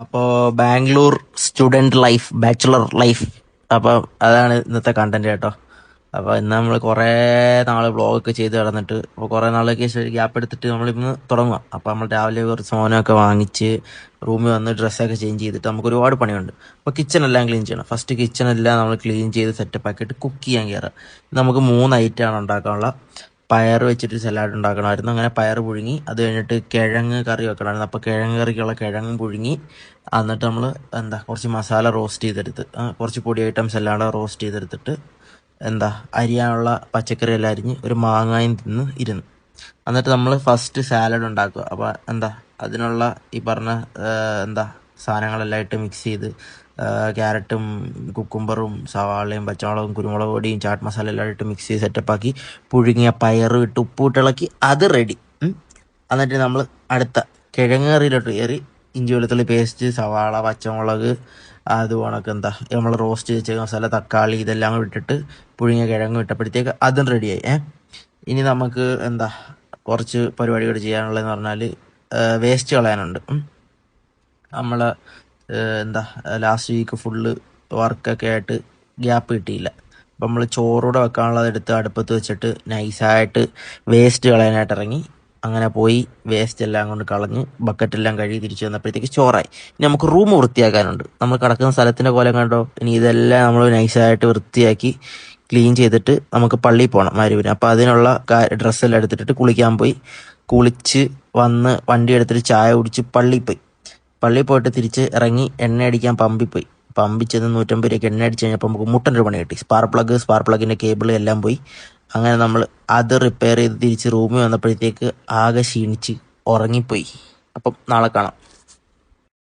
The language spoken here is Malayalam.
അപ്പോൾ Bangalore student life, bachelor life. അപ്പോൾ അതാണ് ഇന്നത്തെ കണ്ടന്റ് കേട്ടോ. അപ്പോൾ ഇന്ന് നമ്മൾ കുറേ നാൾ വ്ളോഗൊക്കെ ചെയ്ത് കിടന്നിട്ട് അപ്പോൾ കുറേ നാളേക്ക് ശേഷം ഒരു ഗ്യാപ്പ് എടുത്തിട്ട് നമ്മളിന്ന് തുടങ്ങുക. അപ്പോൾ നമ്മൾ രാവിലെ കുറച്ച് സോനൊക്കെ വാങ്ങിച്ച് റൂമിൽ വന്ന് ഡ്രസ്സൊക്കെ ചേഞ്ച് ചെയ്തിട്ട് നമുക്ക് ഒരുപാട് പണിയുണ്ട്. അപ്പോൾ കിച്ചൺ എല്ലാം ക്ലീൻ ചെയ്യണം. ഫസ്റ്റ് കിച്ചൺ എല്ലാം നമ്മൾ ക്ലീൻ ചെയ്ത് സെറ്റപ്പ് ആക്കിയിട്ട് കുക്ക് ചെയ്യാൻ കയറുക. നമുക്ക് 3 ഐറ്റമാണ് ഉണ്ടാക്കാനുള്ള. പയർ വെച്ചിട്ട് സലാഡ് ഉണ്ടാക്കണമായിരുന്നു. അങ്ങനെ പയർ പുഴുങ്ങി, അത് കഴിഞ്ഞിട്ട് കിഴങ്ങ് കറി വെക്കണമായിരുന്നു. അപ്പോൾ കിഴങ്ങ് കറിക്കുള്ള കിഴങ്ങ് പുഴുങ്ങി, എന്നിട്ട് നമ്മൾ കുറച്ച് മസാല റോസ്റ്റ് ചെയ്തെടുത്ത്, കുറച്ച് പൊടി ഐറ്റംസ് എല്ലാം കൂടെ റോസ്റ്റ് ചെയ്തെടുത്തിട്ട് അരിയാനുള്ള പച്ചക്കറി എല്ലാം അരിഞ്ഞ് ഒരു മാങ്ങായും തിന്ന് ഇരുന്ന്. എന്നിട്ട് നമ്മൾ ഫസ്റ്റ് സാലഡ് ഉണ്ടാക്കുക. അപ്പോൾ അതിനുള്ള ഈ പറഞ്ഞ സാധനങ്ങളെല്ലാം ഇട്ട് മിക്സ് ചെയ്ത്, ക്യാരറ്റും കുക്കുംബറും സവാളയും പച്ചമുളകും കുരുമുളക് പൊടിയും ചാട്ട് മസാല എല്ലാം ഇട്ട് മിക്സ് ചെയ്ത് സെറ്റപ്പാക്കി പുഴുങ്ങിയ പയറും ഇട്ട് ഉപ്പിട്ട് ഇളക്കി അത് റെഡി. എന്നിട്ട് നമ്മൾ അടുത്ത കിഴങ്ങ് കറിയിലോട്ട് കയറി ഇഞ്ചി വെളുത്തുള്ളി പേസ്റ്റ്, സവാള, പച്ചമുളക്, അത് കണക്ക് നമ്മൾ റോസ്റ്റ് വെച്ച മസാല, തക്കാളി ഇതെല്ലാം കൂടി ഇട്ടിട്ട് പുഴുങ്ങിയ കിഴങ്ങ് ഇട്ടപ്പോഴത്തേക്ക് അതും റെഡിയായി. ഇനി നമുക്ക് കുറച്ച് പരിപാടികൾ ചെയ്യാനുള്ളതെന്ന് പറഞ്ഞാൽ വേസ്റ്റ് കളയാനുണ്ട്. നമ്മൾ ലാസ്റ്റ് വീക്ക് ഫുള്ള് വർക്കൊക്കെ ആയിട്ട് ഗ്യാപ്പ് കിട്ടിയില്ല. അപ്പം നമ്മൾ ചോറൂടെ വെക്കാനുള്ളത് എടുത്ത് അടുപ്പത്ത് വെച്ചിട്ട് നൈസായിട്ട് വേസ്റ്റ് കളയാനായിട്ട് ഇറങ്ങി. അങ്ങനെ പോയി വേസ്റ്റ് എല്ലാം കൊണ്ട് കളഞ്ഞ് ബക്കറ്റെല്ലാം കഴുകി തിരിച്ചു വന്നപ്പോഴത്തേക്ക് ചോറായി. ഇനി നമുക്ക് റൂം വൃത്തിയാക്കാനുണ്ട്. നമ്മൾ കിടക്കുന്ന സ്ഥലത്തിൻ്റെ കോലം കണ്ടോ. ഇനി ഇതെല്ലാം നമ്മൾ നൈസായിട്ട് വൃത്തിയാക്കി ക്ലീൻ ചെയ്തിട്ട് നമുക്ക് പള്ളിയിൽ പോകണം മരുവിന്. അപ്പോൾ അതിനുള്ള ഡ്രസ്സെല്ലാം എടുത്തിട്ട് കുളിക്കാൻ പോയി. കുളിച്ച് വന്ന് വണ്ടി എടുത്തിട്ട് ചായ കുടിച്ച് പള്ളിയിൽ പോയി. പള്ളിയിൽ പോയിട്ട് തിരിച്ച് ഇറങ്ങി എണ്ണ അടിക്കാൻ പമ്പിൽ പോയി. പമ്പിൽ ചെന്ന് 150 രൂപയ്ക്ക് എണ്ണ അടിച്ച് കഴിഞ്ഞപ്പോൾ നമുക്ക് മുട്ടൻ്റെ പണി കിട്ടി. സ്പാർക്ക് പ്ലഗിൻ്റെ കേബിൾ എല്ലാം പോയി. അങ്ങനെ നമ്മൾ അത് റിപ്പയർ ചെയ്ത് തിരിച്ച് റൂമിൽ വന്നപ്പോഴത്തേക്ക് ആകെ ക്ഷീണിച്ച് ഉറങ്ങിപ്പോയി. അപ്പം നാളെ കാണാം.